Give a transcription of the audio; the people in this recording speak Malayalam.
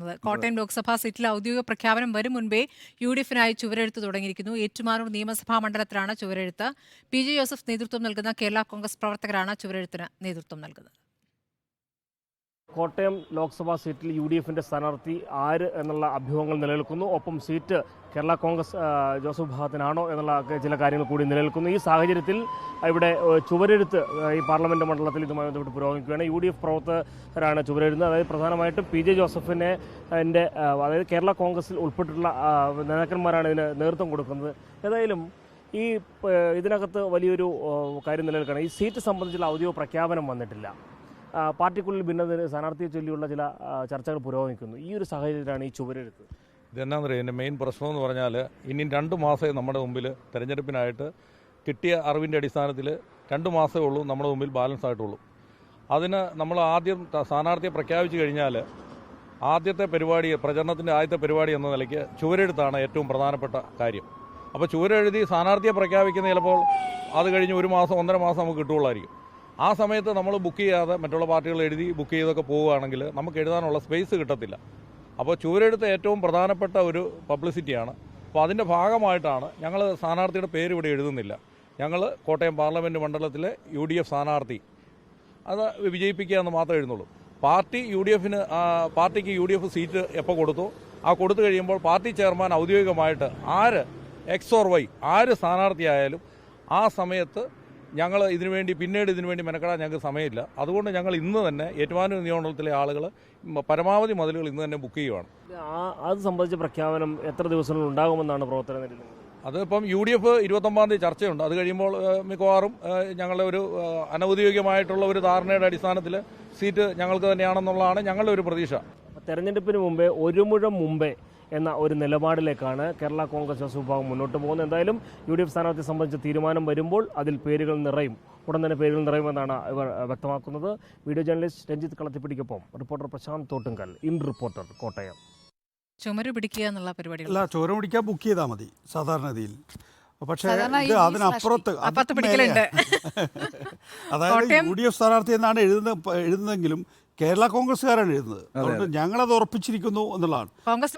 നടക്കുന്നത്. കോട്ടയം ലോക്സഭാ സീറ്റിൽ ഔദ്യോഗിക പ്രഖ്യാപനം വരും മുൻപേ യുഡിഎഫിനായി ചുവരെഴുത്ത് തുടങ്ങിയിരിക്കുന്നു. ഏറ്റുമാനൂർ നിയമസഭാ മണ്ഡലത്തിലാണ് ചുവരെഴുത്ത്. പി ജെ ജോസഫ് നേതൃത്വം നൽകുന്ന കേരള കോൺഗ്രസ് പ്രവർത്തകരാണ് ചുവരെഴുത്തിന് നേതൃത്വം നൽകുന്നത്. കോട്ടയം ലോക്സഭാ സീറ്റിൽ യുഡിഎഫിന്റെ സ്ഥാനാർത്ഥി ആര് എന്നുള്ള അഭ്യൂഹങ്ങൾ നിലനിൽക്കുന്നു. ഒപ്പം സീറ്റ് കേരള കോൺഗ്രസ് ജോസഫ് വിഭാഗത്തിനാണോ എന്നുള്ള ചില കാര്യങ്ങൾ കൂടി നിലനിൽക്കുന്നു. ഈ സാഹചര്യത്തിൽ ഇവിടെ ചുവരെഴുത്ത് ഈ പാർലമെന്റ് മണ്ഡലത്തിൽ ഇതുമായി ബന്ധപ്പെട്ട് പുരോഗമിക്കുകയാണ്. യുഡിഎഫ് പ്രവർത്തകരാണ് ചുവരെഴുതുന്നത്. അതായത് പ്രധാനമായിട്ടും പി ജെ ജോസഫിനെ അതായത് കേരള കോൺഗ്രസിൽ ഉൾപ്പെട്ടിട്ടുള്ള നേതാക്കന്മാരാണ് ഇതിന് നേതൃത്വം കൊടുക്കുന്നത്. ഏതായാലും ഈ ഇതിനകത്ത് വലിയൊരു കാര്യം നിലനിൽക്കുകയാണ്. ഈ സീറ്റ് സംബന്ധിച്ചുള്ള ഔദ്യോഗിക പ്രഖ്യാപനം വന്നിട്ടില്ല. പാർട്ടിക്കുള്ളിൽ ഭിന്നതയിൽ സ്ഥാനാർത്ഥിയെ ചൊല്ലിയുള്ള ചില ചർച്ചകൾ പുരോഗമിക്കുന്നു. ഈ ഒരു സാഹചര്യത്തിലാണ് ഈ ചുവരെഴുത്ത്. ഇതെന്നാന്ന് പറയുക, എൻ്റെ മെയിൻ പ്രശ്നം എന്ന് പറഞ്ഞാൽ ഇനി 2 മാസമേ നമ്മുടെ മുമ്പിൽ തെരഞ്ഞെടുപ്പിനായിട്ട് കിട്ടിയ അറിവിൻ്റെ അടിസ്ഥാനത്തിൽ 2 മാസമേ ഉള്ളൂ നമ്മുടെ മുമ്പിൽ ബാലൻസ് ആയിട്ടുള്ളൂ. അതിന് നമ്മൾ ആദ്യം സ്ഥാനാർത്ഥിയെ പ്രഖ്യാപിച്ചു കഴിഞ്ഞാൽ ആദ്യത്തെ പരിപാടി, പ്രചരണത്തിൻ്റെ ആദ്യത്തെ പരിപാടി എന്ന നിലയ്ക്ക് ചുവരെഴുത്താണ് ഏറ്റവും പ്രധാനപ്പെട്ട കാര്യം. അപ്പോൾ ചുവരെഴുതി സ്ഥാനാർത്ഥിയെ പ്രഖ്യാപിക്കുന്ന ചിലപ്പോൾ അത് കഴിഞ്ഞ് 1 മാസം 1.5 മാസം നമുക്ക് കിട്ടുകയുള്ളായിരിക്കും. ആ സമയത്ത് നമ്മൾ ബുക്ക് ചെയ്യാതെ മറ്റുള്ള പാർട്ടികൾ എഴുതി ബുക്ക് ചെയ്തൊക്കെ പോവുകയാണെങ്കിൽ നമുക്ക് എഴുതാനുള്ള സ്പേസ് കിട്ടത്തില്ല. അപ്പോൾ ചുവരെഴുത്ത് ഏറ്റവും പ്രധാനപ്പെട്ട ഒരു പബ്ലിസിറ്റിയാണ്. അപ്പോൾ അതിൻ്റെ ഭാഗമായിട്ടാണ് ഞങ്ങൾ സ്ഥാനാർത്ഥിയുടെ പേര് ഇവിടെ എഴുതുന്നില്ല. ഞങ്ങൾ കോട്ടയം പാർലമെൻറ്റ് മണ്ഡലത്തിലെ UDF സ്ഥാനാർത്ഥി അത് വിജയിപ്പിക്കുക എന്ന് മാത്രമേ എഴുതുന്നുള്ളൂ. പാർട്ടിക്ക് UDF സീറ്റ് എപ്പോൾ കൊടുത്തു, ആ കൊടുത്തു കഴിയുമ്പോൾ പാർട്ടി ചെയർമാൻ ഔദ്യോഗികമായിട്ട് X or Y ആര് സ്ഥാനാർത്ഥിയായാലും ആ സമയത്ത് ഞങ്ങൾ പിന്നീട് ഇതിനുവേണ്ടി മെനക്കെടാൻ ഞങ്ങൾക്ക് സമയമില്ല. അതുകൊണ്ട് ഞങ്ങൾ ഇന്ന് തന്നെ ഏറ്റുമാനൂർ നിയമമണ്ഡലത്തിലെ ആളുകൾ പരമാവധി മതിലുകൾ ഇന്ന് തന്നെ ബുക്ക് ചെയ്യുവാണ്. അത് സംബന്ധിച്ച പ്രഖ്യാപനം എത്ര ദിവസങ്ങളിൽ ഉണ്ടാകുമെന്നാണ് പ്രവർത്തനം നിലനിൽക്കുന്നത്? അതിപ്പം UDF 29-ാം തീയതി ചർച്ചയുണ്ട്. അത് കഴിയുമ്പോൾ മിക്കവാറും ഞങ്ങളുടെ ഒരു അനൗദ്യോഗികമായിട്ടുള്ള ഒരു ധാരണയുടെ അടിസ്ഥാനത്തിൽ സീറ്റ് ഞങ്ങൾക്ക് തന്നെയാണെന്നുള്ളതാണ് ഞങ്ങളുടെ ഒരു പ്രതീക്ഷ. തെരഞ്ഞെടുപ്പിന് മുമ്പേ ഒരു മുഴം മുമ്പേ എന്ന ഒരു നിലപാടിലേക്കാണ് കേരള കോൺഗ്രസ് ജോസഫ് വിഭാഗം മുന്നോട്ട് പോകുന്നത്. എന്തായാലും UDF സ്ഥാനാർത്ഥിയെ സംബന്ധിച്ച് തീരുമാനം വരുമ്പോൾ അതിൽ പേരുകൾ നിറയും, ഉടൻ തന്നെ പേരുകൾ നിറയുമെന്നാണ് ഇവർ വ്യക്തമാക്കുന്നത്. വീഡിയോ ജേർണലിസ്റ്റ് രഞ്ജിത്ത് കളത്തിപ്പിടിക്കൊപ്പം റിപ്പോർട്ടർ പ്രശാന്ത് തോട്ടുങ്കൽ, റിപ്പോർട്ടർ, കോട്ടയം. ചുമര് പിടിക്കുക എന്നുള്ള പരിപാടി അല്ല, ചുമര് പിടിക്കാൻ ബുക്ക് ചെയ്താൽ മതി സാധാരണഗതിയിൽ. പക്ഷേ ഇത് അതിനപ്പുറത്ത് അതായത് UDF സ്ഥാനാർത്ഥി എന്നാണ് എഴുതുന്നതെങ്കിലും കേരള കോൺഗ്രസ്സുകാരാണ് എഴുതുന്നത്. അതുകൊണ്ട് ഞങ്ങളത് ഉറപ്പിച്ചിരിക്കുന്നു എന്നുള്ളതാണ്. കോൺഗ്രസ്